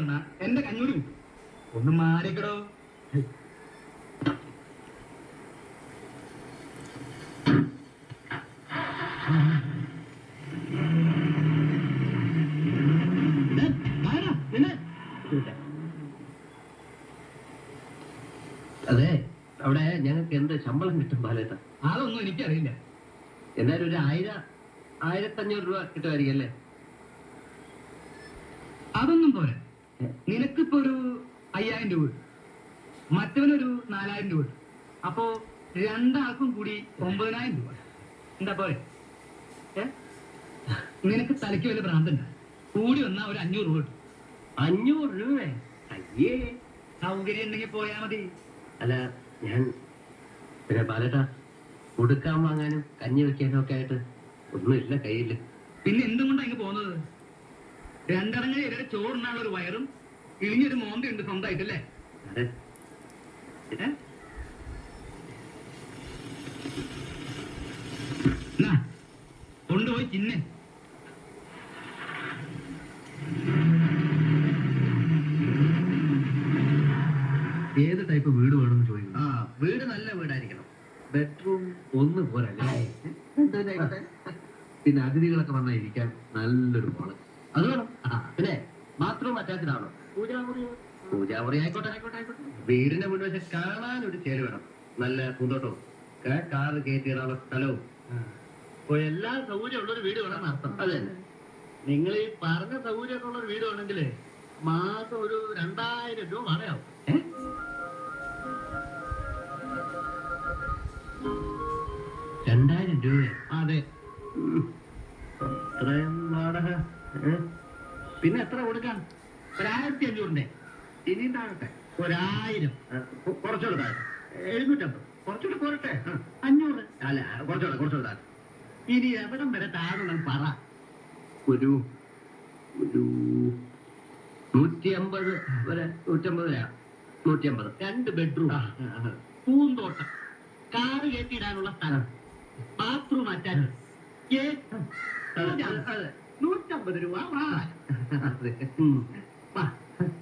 നിന്നാ എന്റെ കഞ്ഞൂടി കിട്ടും. ഒന്ന് മാറിക്കടോ. അതെ, അവിടെ ഞങ്ങൾക്ക് എന്ത് ശമ്പളം കിട്ടും ബാലേട്ട? അതൊന്നും എനിക്കറിയില്ല. എന്നാലും ഒരു 1500 രൂപ കിട്ടുമായിരിക്കും അല്ലേ? അതൊന്നും പോരാ. നിനക്കിപ്പോ ഒരു 5000 രൂപ, മറ്റവനൊരു 4000 രൂപ. അപ്പോ രണ്ടാൾക്കും കൂടി 9000 രൂപ. എന്താ പോരെ? നിനക്ക് തലയ്ക്ക് വല്ല ഭ്രാന്തണ്ട. കൂടി വന്നാ ഒരു 500 രൂപ കിട്ടും. 500 രൂപ? അയ്യേ, സൗകര്യം ഉണ്ടെങ്കിൽ പോയാ മതി. അല്ല, ഞാൻ പിന്നെ ബാലേട്ട കൊടുക്കാൻ വാങ്ങാനും കഞ്ഞി വെക്കാനും ഒക്കെ ആയിട്ട് ഒന്നുമില്ല കയ്യില്. പിന്നെ എന്തും കൊണ്ടാ ഇങ്ങ് പോകുന്നത്? രണ്ടടങ്ങ ഇവരുടെ ചോറിനുള്ള ഒരു വയറും ഇളിഞ്ഞൊരു മോന്തയുണ്ട് സ്വന്തമായിട്ടല്ലേ? അതെ. കൊണ്ടുപോയി ചിന്നെ. ഏത് ടൈപ്പ് വീട് വേണമെന്ന് ചോദിക്കും. ആ, വീട് നല്ല വീടായിരിക്കണം. ബെഡ്റൂം ഒന്ന് പോരല്ലേ? പിന്നെ അതിഥികളൊക്കെ വന്നാൽ ഇരിക്കാൻ നല്ലൊരു ഹോള് അത് വേണം. പിന്നെ ബാത്റൂം അറ്റാച്ച്ഡ് ആണോ? പൂജാമുറി ആയിക്കോട്ടെ. വീടിന്റെ മുൻവശം കാണാൻ ഒരു ചേര് വേണം. നല്ല പൂന്തോട്ടവും കാറ് കയറ്റിയിടാനുള്ള സ്ഥലവും എല്ലാ സൗകര്യം ഉള്ളൊരു വീട് വേണം അർത്ഥം. അതെ, നിങ്ങൾ ഈ പറഞ്ഞ സൗകര്യമൊക്കെ ഉള്ളൊരു വീട് വേണമെങ്കിൽ മാസം ഒരു 2000 രൂപ വാടകയാവും. 2000 രൂപ? അതെ. ഇത്രയും വാടക. പിന്നെ എത്ര കൊടുക്കാൻ? 1500. ഇനി താഴട്ടെ 1000. കുറച്ചുകൂടെ താഴെ 750. കുറച്ചുകൂടെ പോരട്ടെ 500. അല്ല, കുറച്ചുകൂടെ താഴെ. ഇനി എവിടം വരെ താഴെ പറ. ഒരു 150 വരെ. 150. 2 ബെഡ്റൂം, പൂന്തോട്ടം, കാറ് കയറ്റിയിടാനുള്ള സ്ഥലം, ബാത്റൂം അറ്റാച്ച്. 150 രൂപ.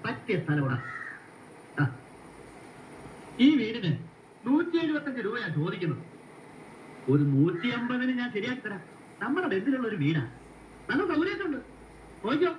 പറ്റിയ സ്ഥലമാണ്. ഈ വീടിന് 175 രൂപയാണ് ചോദിക്കുന്നത്. ഒരു 150-ന് ഞാൻ ശരിയാക്കി തരാം. നമ്മുടെ ബന്ധത്തിലുള്ള ഒരു വീടാണ്. നല്ല സൗകര്യമുണ്ട്. നോക്കിയോ?